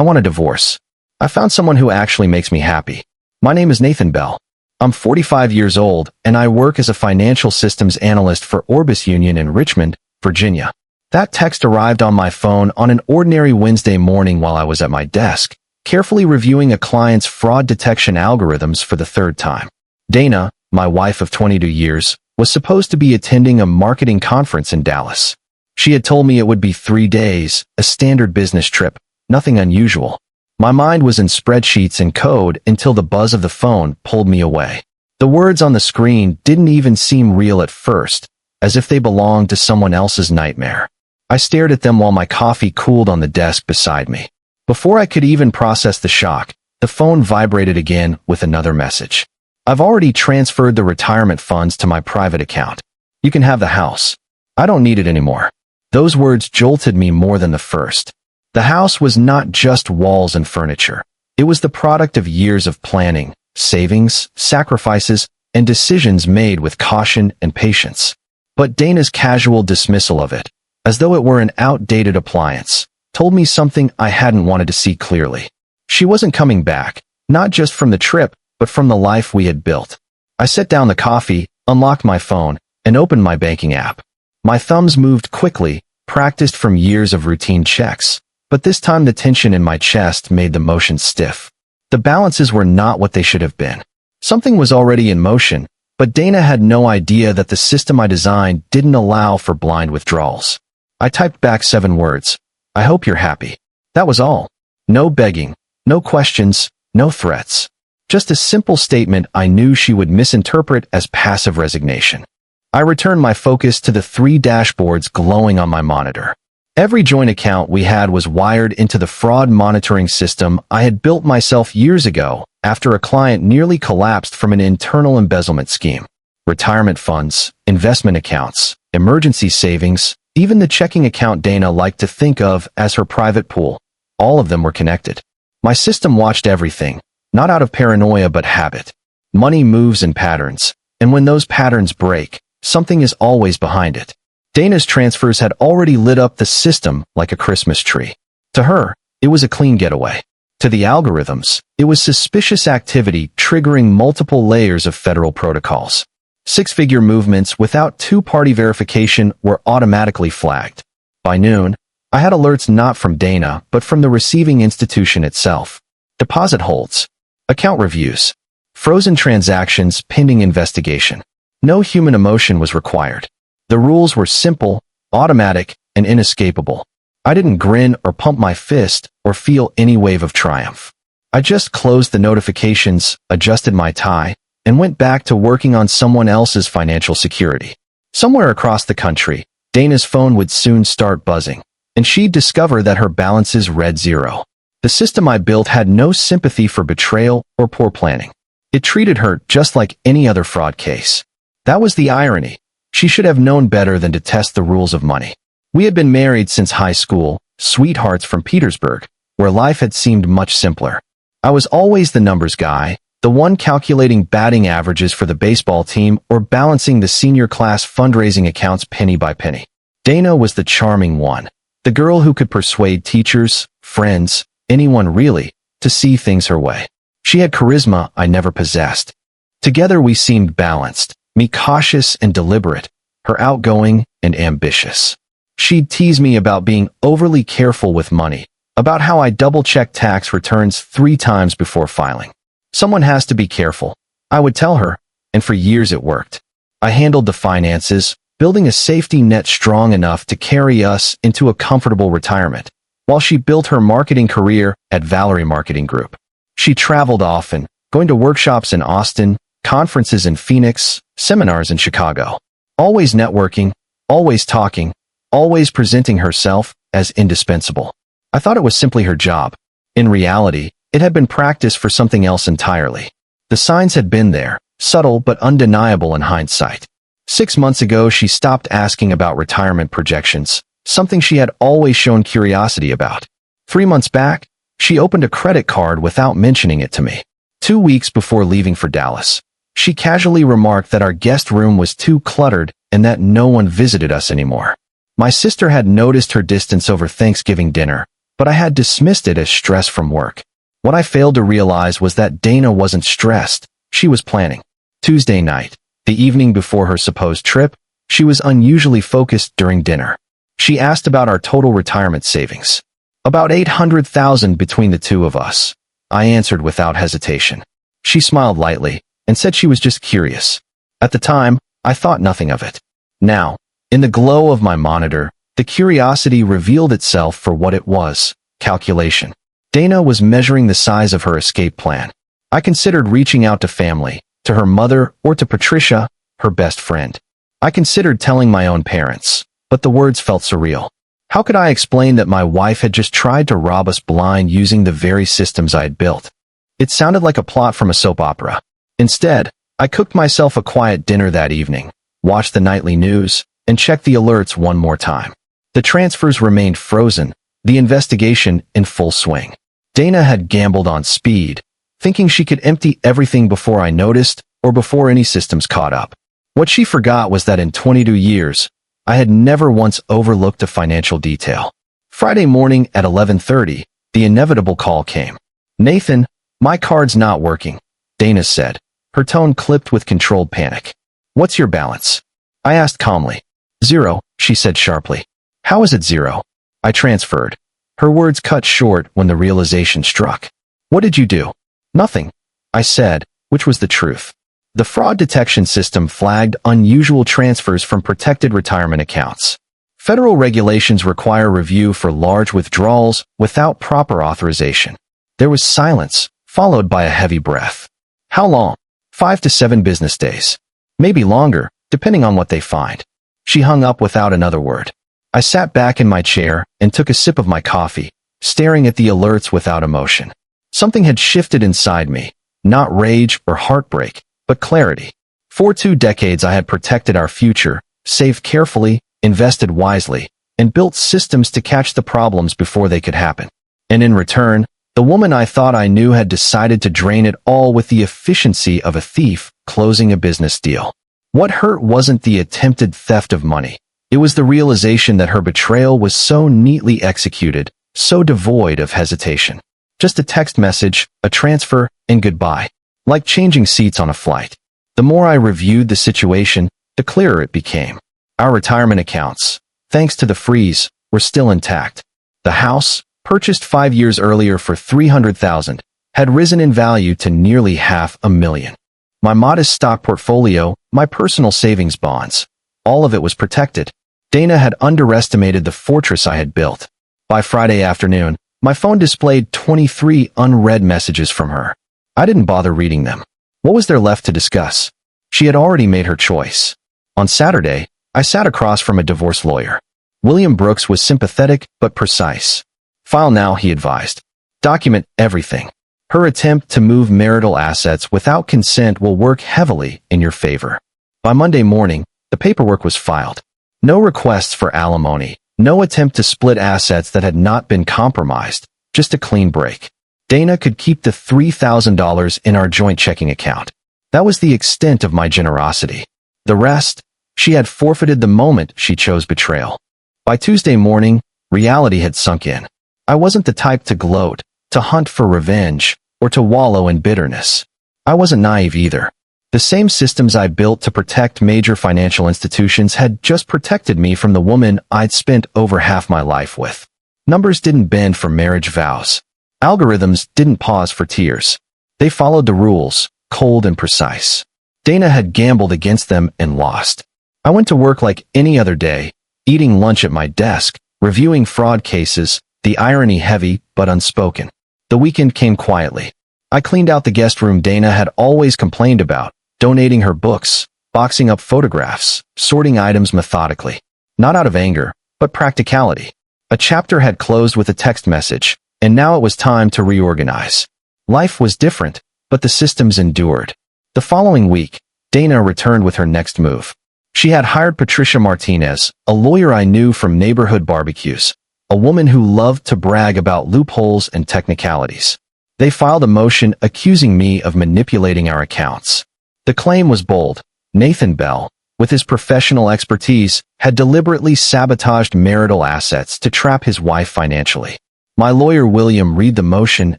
I want a divorce. I found someone who actually makes me happy. My name is Nathan Bell. I'm 45 years old, and I work as a financial systems analyst for Orbis Union in Richmond, Virginia. That text arrived on my phone on an ordinary Wednesday morning while I was at my desk, carefully reviewing a client's fraud detection algorithms for the third time. Dana, my wife of 22 years, was supposed to be attending a marketing conference in Dallas. She had told me it would be 3 days, a standard business trip, nothing unusual. My mind was in spreadsheets and code until the buzz of the phone pulled me away. The words on the screen didn't even seem real at first, as if they belonged to someone else's nightmare. I stared at them while my coffee cooled on the desk beside me. Before I could even process the shock, the phone vibrated again with another message. I've already transferred the retirement funds to my private account. You can have the house. I don't need it anymore. Those words jolted me more than the first. The house was not just walls and furniture. It was the product of years of planning, savings, sacrifices, and decisions made with caution and patience. But Dana's casual dismissal of it, as though it were an outdated appliance, told me something I hadn't wanted to see clearly. She wasn't coming back, not just from the trip, but from the life we had built. I set down the coffee, unlocked my phone, and opened my banking app. My thumbs moved quickly, practiced from years of routine checks. But this time the tension in my chest made the motion stiff. The balances were not what they should have been. Something was already in motion, but Dana had no idea that the system I designed didn't allow for blind withdrawals. I typed back 7 words. I hope you're happy. That was all. No begging, no questions, no threats. Just a simple statement I knew she would misinterpret as passive resignation. I returned my focus to the 3 dashboards glowing on my monitor. Every joint account we had was wired into the fraud monitoring system I had built myself years ago after a client nearly collapsed from an internal embezzlement scheme. Retirement funds, investment accounts, emergency savings, even the checking account Dana liked to think of as her private pool. All of them were connected. My system watched everything, not out of paranoia but habit. Money moves in patterns, and when those patterns break, something is always behind it. Dana's transfers had already lit up the system like a Christmas tree. To her, it was a clean getaway. To the algorithms, it was suspicious activity triggering multiple layers of federal protocols. 6-figure movements without 2-party verification were automatically flagged. By noon, I had alerts not from Dana but from the receiving institution itself. Deposit holds, account reviews, frozen transactions pending investigation. No human emotion was required. The rules were simple, automatic, and inescapable. I didn't grin or pump my fist or feel any wave of triumph. I just closed the notifications, adjusted my tie, and went back to working on someone else's financial security. Somewhere across the country, Dana's phone would soon start buzzing, and she'd discover that her balances read 0. The system I built had no sympathy for betrayal or poor planning. It treated her just like any other fraud case. That was the irony. She should have known better than to test the rules of money. We had been married since high school, sweethearts from Petersburg, where life had seemed much simpler. I was always the numbers guy, the one calculating batting averages for the baseball team or balancing the senior class fundraising accounts penny by penny. Dana was the charming one, the girl who could persuade teachers, friends, anyone really, to see things her way. She had charisma I never possessed. Together we seemed balanced. Me cautious and deliberate, her outgoing and ambitious. She'd tease me about being overly careful with money, about how I double-check tax returns 3 times before filing. Someone has to be careful, I would tell her, and for years it worked. I handled the finances, building a safety net strong enough to carry us into a comfortable retirement, while she built her marketing career at Valerie Marketing Group. She traveled often, going to workshops in Austin, conferences in Phoenix, seminars in Chicago. Always networking, always talking, always presenting herself as indispensable. I thought it was simply her job. In reality, it had been practice for something else entirely. The signs had been there, subtle but undeniable in hindsight. 6 months ago, she stopped asking about retirement projections, something she had always shown curiosity about. 3 months back, she opened a credit card without mentioning it to me. 2 weeks before leaving for Dallas, she casually remarked that our guest room was too cluttered and that no one visited us anymore. My sister had noticed her distance over Thanksgiving dinner, but I had dismissed it as stress from work. What I failed to realize was that Dana wasn't stressed. She was planning. Tuesday night, the evening before her supposed trip, she was unusually focused during dinner. She asked about our total retirement savings. About $800,000 between the two of us. I answered without hesitation. She smiled lightly and said she was just curious. At the time, I thought nothing of it. Now, in the glow of my monitor, the curiosity revealed itself for what it was: calculation. Dana was measuring the size of her escape plan. I considered reaching out to family, to her mother, or to Patricia, her best friend. I considered telling my own parents, but the words felt surreal. How could I explain that my wife had just tried to rob us blind using the very systems I had built? It sounded like a plot from a soap opera. Instead, I cooked myself a quiet dinner that evening, watched the nightly news, and checked the alerts one more time. The transfers remained frozen, the investigation in full swing. Dana had gambled on speed, thinking she could empty everything before I noticed or before any systems caught up. What she forgot was that in 22 years, I had never once overlooked a financial detail. Friday morning at 11:30, the inevitable call came. "Nathan, my card's not working," Dana said, her tone clipped with controlled panic. "What's your balance?" I asked calmly. "Zero," she said sharply. "How is it zero?" I transferred. Her words cut short when the realization struck. "What did you do?" "Nothing," I said, which was the truth. The fraud detection system flagged unusual transfers from protected retirement accounts. Federal regulations require review for large withdrawals without proper authorization. There was silence, followed by a heavy breath. "How long?" 5 to 7 business days. Maybe longer, depending on what they find. She hung up without another word. I sat back in my chair and took a sip of my coffee, staring at the alerts without emotion. Something had shifted inside me, not rage or heartbreak, but clarity. For 2 decades I had protected our future, saved carefully, invested wisely, and built systems to catch the problems before they could happen. And in return, the woman I thought I knew had decided to drain it all with the efficiency of a thief closing a business deal. What hurt wasn't the attempted theft of money. It was the realization that her betrayal was so neatly executed, so devoid of hesitation. Just a text message, a transfer, and goodbye. Like changing seats on a flight. The more I reviewed the situation, the clearer it became. Our retirement accounts, thanks to the freeze, were still intact. The house, purchased 5 years earlier for $300,000, had risen in value to nearly $500,000. My modest stock portfolio, my personal savings bonds, all of it was protected. Dana had underestimated the fortress I had built. By Friday afternoon, my phone displayed 23 unread messages from her. I didn't bother reading them. What was there left to discuss? She had already made her choice. On Saturday, I sat across from a divorce lawyer. William Brooks was sympathetic but precise. "File now," he advised. "Document everything. Her attempt to move marital assets without consent will work heavily in your favor." By Monday morning, the paperwork was filed. No requests for alimony, no attempt to split assets that had not been compromised, just a clean break. Dana could keep the $3,000 in our joint checking account. That was the extent of my generosity. The rest, she had forfeited the moment she chose betrayal. By Tuesday morning, reality had sunk in. I wasn't the type to gloat, to hunt for revenge, or to wallow in bitterness. I wasn't naive either. The same systems I built to protect major financial institutions had just protected me from the woman I'd spent over half my life with. Numbers didn't bend for marriage vows. Algorithms didn't pause for tears. They followed the rules, cold and precise. Dana had gambled against them and lost. I went to work like any other day, eating lunch at my desk, reviewing fraud cases, the irony heavy but unspoken. The weekend came quietly. I cleaned out the guest room Dana had always complained about, donating her books, boxing up photographs, sorting items methodically. Not out of anger, but practicality. A chapter had closed with a text message, and now it was time to reorganize. Life was different, but the systems endured. The following week, Dana returned with her next move. She had hired Patricia Martinez, a lawyer I knew from neighborhood barbecues, a woman who loved to brag about loopholes and technicalities. They filed a motion accusing me of manipulating our accounts. The claim was bold. Nathan Bell, with his professional expertise, had deliberately sabotaged marital assets to trap his wife financially. My lawyer William read the motion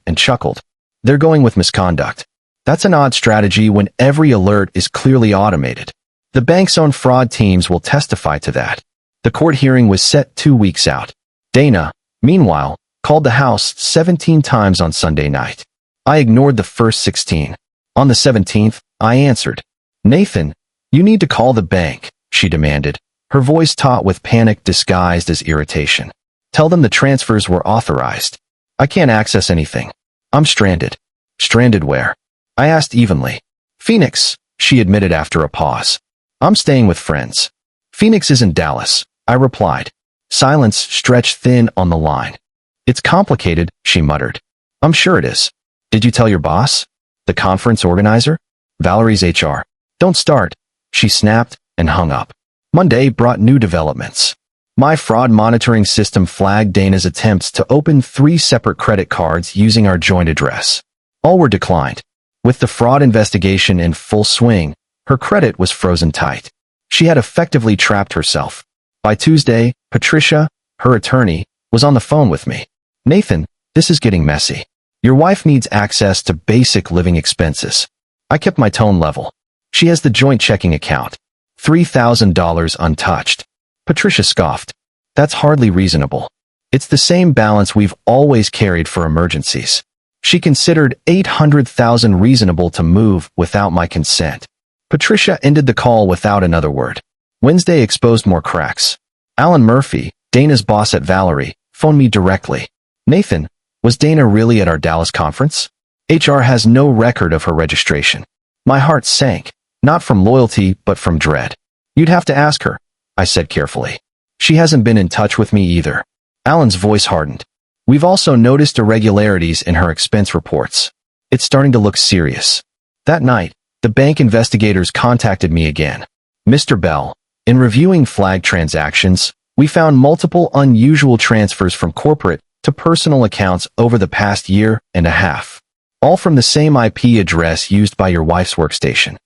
and chuckled. They're going with misconduct. That's an odd strategy when every alert is clearly automated. The bank's own fraud teams will testify to that. The court hearing was set 2 weeks out. Dana, meanwhile, called the house 17 times on Sunday night. I ignored the first 16. On the 17th, I answered. Nathan, you need to call the bank, she demanded, her voice taut with panic disguised as irritation. Tell them the transfers were authorized. I can't access anything. I'm stranded. Stranded where? I asked evenly. Phoenix, she admitted after a pause. I'm staying with friends. Phoenix isn't Dallas, I replied. Silence stretched thin on the line. It's complicated, she muttered. I'm sure it is. Did you tell your boss? The conference organizer? Valerie's HR. Don't start, she snapped and hung up. Monday brought new developments. My fraud monitoring system flagged Dana's attempts to open 3 separate credit cards using our joint address. All were declined. With the fraud investigation in full swing, her credit was frozen tight. She had effectively trapped herself. By Tuesday, Patricia, her attorney, was on the phone with me. Nathan, this is getting messy. Your wife needs access to basic living expenses. I kept my tone level. She has the joint checking account. $3,000 untouched. Patricia scoffed. That's hardly reasonable. It's the same balance we've always carried for emergencies. She considered $800,000 reasonable to move without my consent. Patricia ended the call without another word. Wednesday exposed more cracks. Alan Murphy, Dana's boss at Valerie, phoned me directly. Nathan, was Dana really at our Dallas conference? HR has no record of her registration. My heart sank, not from loyalty but from dread. You'd have to ask her, I said carefully. She hasn't been in touch with me either. Alan's voice hardened. We've also noticed irregularities in her expense reports. It's starting to look serious. That night, the bank investigators contacted me again. Mr. Bell, in reviewing flagged transactions, we found multiple unusual transfers from corporate to personal accounts over the past year and a half. All from the same IP address used by your wife's workstation.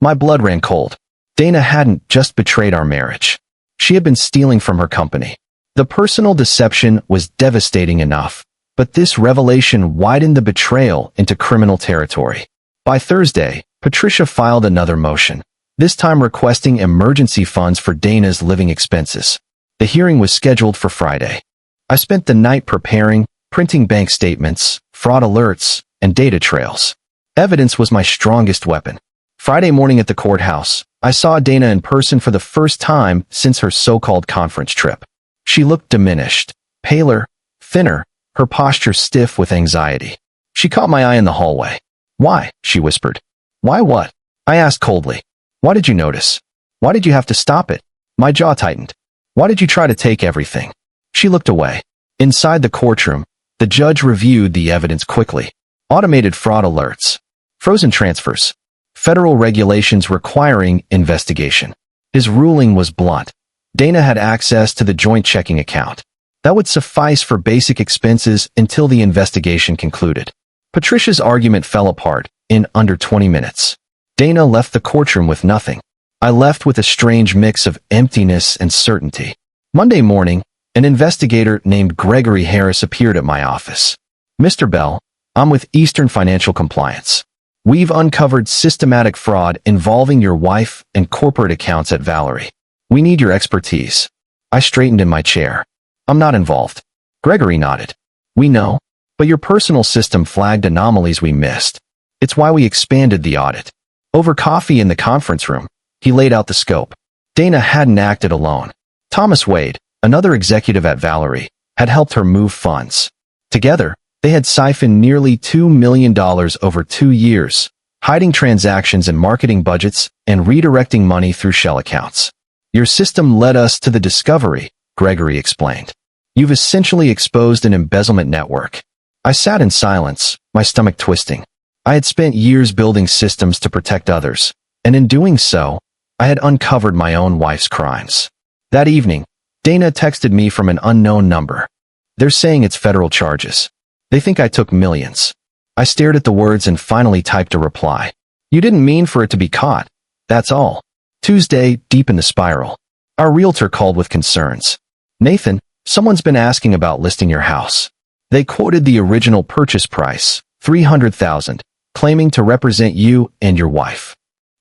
My blood ran cold. Dana hadn't just betrayed our marriage. She had been stealing from her company. The personal deception was devastating enough, but this revelation widened the betrayal into criminal territory. By Thursday, Patricia filed another motion, this time requesting emergency funds for Dana's living expenses. The hearing was scheduled for Friday. I spent the night preparing, printing bank statements, fraud alerts, and data trails. Evidence was my strongest weapon. Friday morning at the courthouse, I saw Dana in person for the first time since her so-called conference trip. She looked diminished, paler, thinner, her posture stiff with anxiety. She caught my eye in the hallway. Why? She whispered. Why what? I asked coldly. Why did you notice? Why did you have to stop it? My jaw tightened. Why did you try to take everything? She looked away. Inside the courtroom, the judge reviewed the evidence quickly. Automated fraud alerts. Frozen transfers. Federal regulations requiring investigation. His ruling was blunt. Dana had access to the joint checking account. That would suffice for basic expenses until the investigation concluded. Patricia's argument fell apart in under 20 minutes. Dana left the courtroom with nothing. I left with a strange mix of emptiness and certainty. Monday morning, an investigator named Gregory Harris appeared at my office. Mr. Bell, I'm with Eastern Financial Compliance. We've uncovered systematic fraud involving your wife and corporate accounts at Valerie. We need your expertise. I straightened in my chair. I'm not involved. Gregory nodded. We know, but your personal system flagged anomalies we missed. It's why we expanded the audit. Over coffee in the conference room, he laid out the scope. Dana hadn't acted alone. Thomas Wade, another executive at Valerie, had helped her move funds. Together, they had siphoned nearly $2 million over 2 years, hiding transactions and marketing budgets and redirecting money through shell accounts. Your system led us to the discovery, Gregory explained. You've essentially exposed an embezzlement network. I sat in silence, my stomach twisting. I had spent years building systems to protect others, and in doing so, I had uncovered my own wife's crimes. That evening, Dana texted me from an unknown number. They're saying it's federal charges. They think I took millions. I stared at the words and finally typed a reply. You didn't mean for it to be caught. That's all. Tuesday, deep in the spiral. Our realtor called with concerns. Nathan, someone's been asking about listing your house. They quoted the original purchase price, $300,000, claiming to represent you and your wife.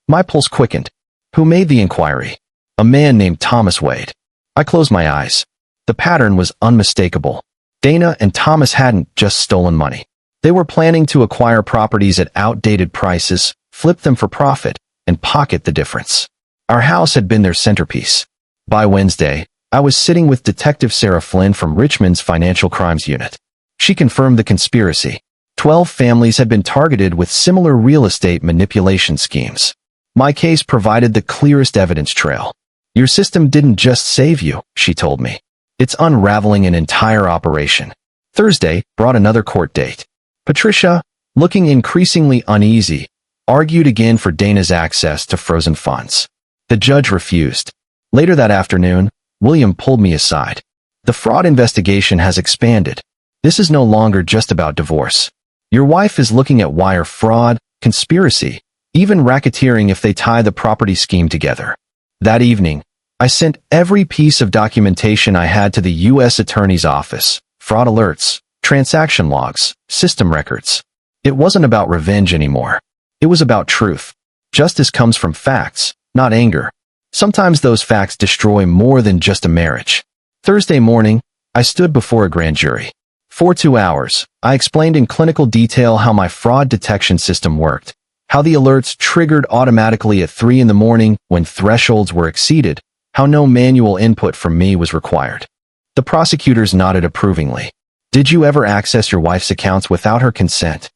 My pulse quickened. Who made the inquiry? A man named Thomas Wade. I closed my eyes. The pattern was unmistakable. Dana and Thomas hadn't just stolen money. They were planning to acquire properties at outdated prices, flip them for profit, and pocket the difference. Our house had been their centerpiece. By Wednesday, I was sitting with Detective Sarah Flynn from Richmond's Financial Crimes Unit. She confirmed the conspiracy. 12 families had been targeted with similar real estate manipulation schemes. My case provided the clearest evidence trail. Your system didn't just save you, she told me. It's unraveling an entire operation. Thursday brought another court date. Patricia, looking increasingly uneasy, argued again for Dana's access to frozen funds. The judge refused. Later that afternoon, William pulled me aside. The fraud investigation has expanded. This is no longer just about divorce. Your wife is looking at wire fraud, conspiracy, even racketeering if they tie the property scheme together. That evening, I sent every piece of documentation I had to the U.S. Attorney's Office, fraud alerts, transaction logs, system records. It wasn't about revenge anymore. It was about truth. Justice comes from facts, not anger. Sometimes those facts destroy more than just a marriage. Thursday morning, I stood before a grand jury. For 2 hours, I explained in clinical detail how my fraud detection system worked, how the alerts triggered automatically at 3 in the morning when thresholds were exceeded, how no manual input from me was required. The prosecutors nodded approvingly. Did you ever access your wife's accounts without her consent?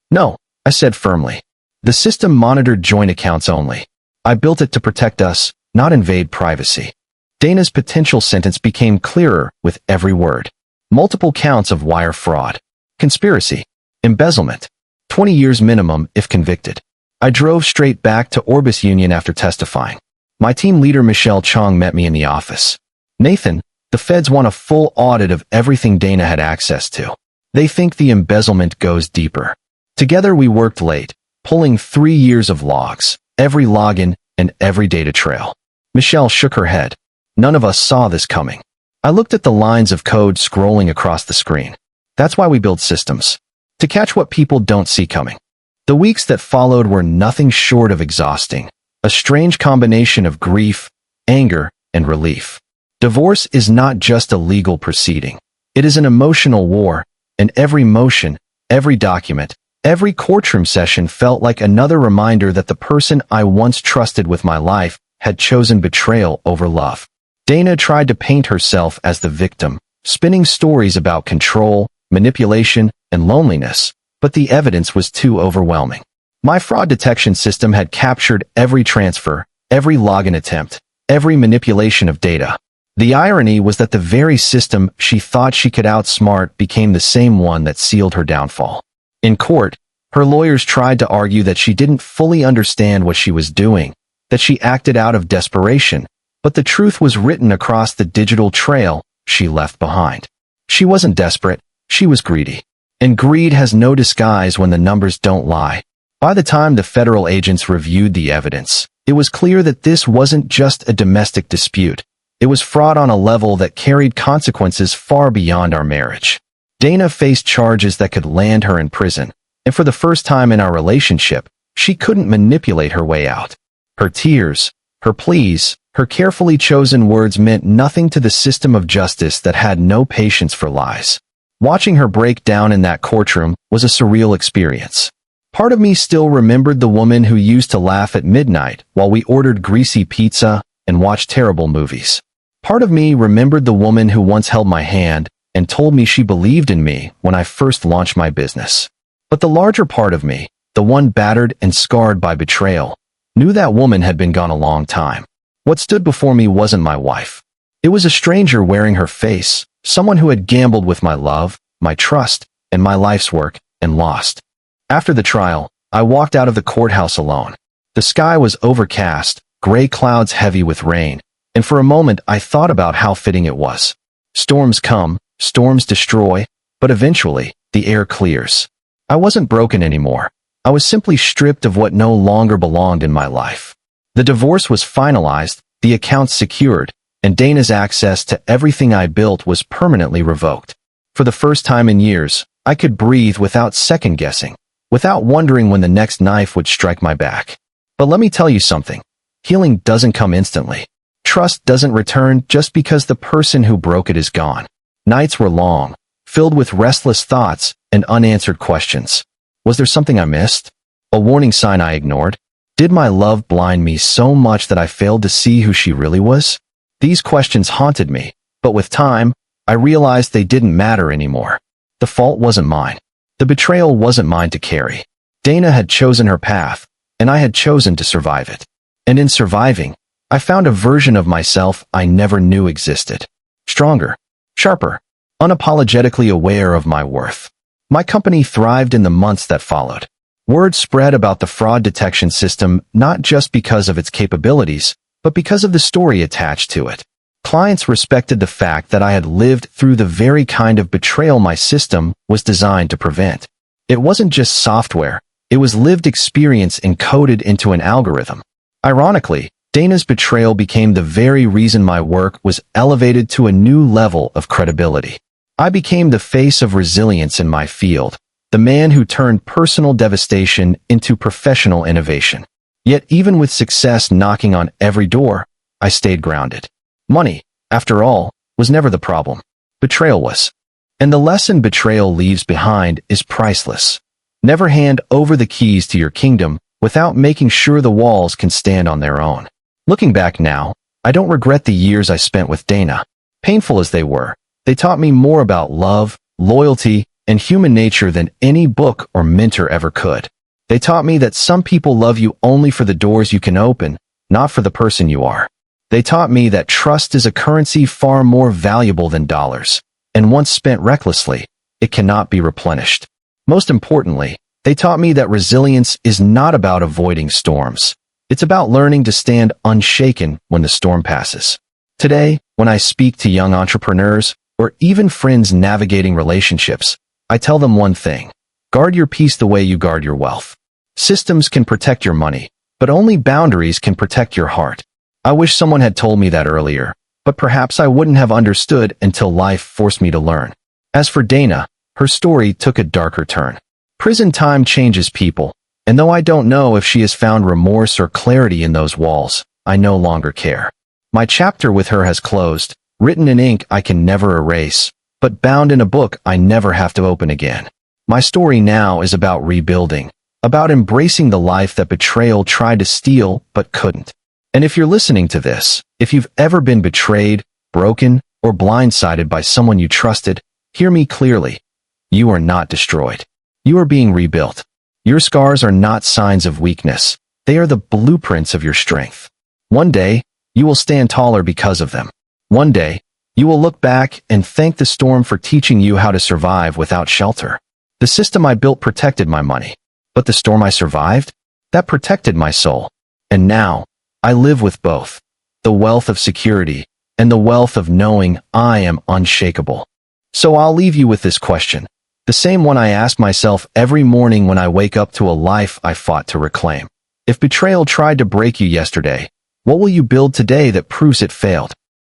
No, I said firmly. The system monitored joint accounts only. I built it to protect us, not invade privacy. Dana's potential sentence became clearer with every word. Multiple counts of wire fraud, conspiracy, embezzlement, 20 years minimum if convicted. I drove straight back to Orbis Union after testifying. My team leader Michelle Chong met me in the office. Nathan, the feds want a full audit of everything Dana had access to. They think the embezzlement goes deeper. Together we worked late, pulling 3 years of logs, every login, and every data trail. Michelle shook her head. None of us saw this coming. I looked at the lines of code scrolling across the screen. That's why we build systems. To catch what people don't see coming. The weeks that followed were nothing short of exhausting. A strange combination of grief, anger, and relief. Divorce is not just a legal proceeding. It is an emotional war, and every motion, every document, every courtroom session felt like another reminder that the person I once trusted with my life had chosen betrayal over love. Dana tried to paint herself as the victim, spinning stories about control, manipulation, and loneliness, but the evidence was too overwhelming. My fraud detection system had captured every transfer, every login attempt, every manipulation of data. The irony was that the very system she thought she could outsmart became the same one that sealed her downfall. In court, her lawyers tried to argue that she didn't fully understand what she was doing, that she acted out of desperation, but the truth was written across the digital trail she left behind. She wasn't desperate, she was greedy. And greed has no disguise when the numbers don't lie. By the time the federal agents reviewed the evidence, it was clear that this wasn't just a domestic dispute. It was fraud on a level that carried consequences far beyond our marriage. Dana faced charges that could land her in prison, and for the first time in our relationship, she couldn't manipulate her way out. Her tears, her pleas, her carefully chosen words meant nothing to the system of justice that had no patience for lies. Watching her break down in that courtroom was a surreal experience. Part of me still remembered the woman who used to laugh at midnight while we ordered greasy pizza and watched terrible movies. Part of me remembered the woman who once held my hand and told me she believed in me when I first launched my business. But the larger part of me, the one battered and scarred by betrayal, knew that woman had been gone a long time. What stood before me wasn't my wife. It was a stranger wearing her face, someone who had gambled with my love, my trust, and my life's work, and lost. After the trial, I walked out of the courthouse alone. The sky was overcast, gray clouds heavy with rain, and for a moment I thought about how fitting it was. Storms come, storms destroy, but eventually, the air clears. I wasn't broken anymore. I was simply stripped of what no longer belonged in my life. The divorce was finalized, the accounts secured, and Dana's access to everything I built was permanently revoked. For the first time in years, I could breathe without second-guessing, without wondering when the next knife would strike my back. But let me tell you something. Healing doesn't come instantly. Trust doesn't return just because the person who broke it is gone. Nights were long, filled with restless thoughts and unanswered questions. Was there something I missed? A warning sign I ignored? Did my love blind me so much that I failed to see who she really was? These questions haunted me, but with time, I realized they didn't matter anymore. The fault wasn't mine. The betrayal wasn't mine to carry. Dana had chosen her path, and I had chosen to survive it. And in surviving, I found a version of myself I never knew existed. Stronger, sharper, unapologetically aware of my worth. My company thrived in the months that followed. Word spread about the fraud detection system not just because of its capabilities, but because of the story attached to it. Clients respected the fact that I had lived through the very kind of betrayal my system was designed to prevent. It wasn't just software, it was lived experience encoded into an algorithm. Ironically, Dana's betrayal became the very reason my work was elevated to a new level of credibility. I became the face of resilience in my field, the man who turned personal devastation into professional innovation. Yet even with success knocking on every door, I stayed grounded. Money, after all, was never the problem. Betrayal was. And the lesson betrayal leaves behind is priceless. Never hand over the keys to your kingdom without making sure the walls can stand on their own. Looking back now, I don't regret the years I spent with Dana. Painful as they were, they taught me more about love, loyalty, and human nature than any book or mentor ever could. They taught me that some people love you only for the doors you can open, not for the person you are. They taught me that trust is a currency far more valuable than dollars, and once spent recklessly, it cannot be replenished. Most importantly, they taught me that resilience is not about avoiding storms. It's about learning to stand unshaken when the storm passes. Today, when I speak to young entrepreneurs, or even friends navigating relationships, I tell them one thing: guard your peace the way you guard your wealth. Systems can protect your money, but only boundaries can protect your heart. I wish someone had told me that earlier, but perhaps I wouldn't have understood until life forced me to learn. As for Dana, her story took a darker turn. Prison time changes people, and though I don't know if she has found remorse or clarity in those walls, I no longer care. My chapter with her has closed, written in ink I can never erase, but bound in a book I never have to open again. My story now is about rebuilding, about embracing the life that betrayal tried to steal but couldn't. And if you're listening to this, if you've ever been betrayed, broken, or blindsided by someone you trusted, hear me clearly. You are not destroyed. You are being rebuilt. Your scars are not signs of weakness. They are the blueprints of your strength. One day, you will stand taller because of them. One day, you will look back and thank the storm for teaching you how to survive without shelter. The system I built protected my money, but the storm I survived, that protected my soul. And now, I live with both, the wealth of security and the wealth of knowing I am unshakable. So I'll leave you with this question, the same one I ask myself every morning when I wake up to a life I fought to reclaim. If betrayal tried to break you yesterday, what will you build today that proves it failed?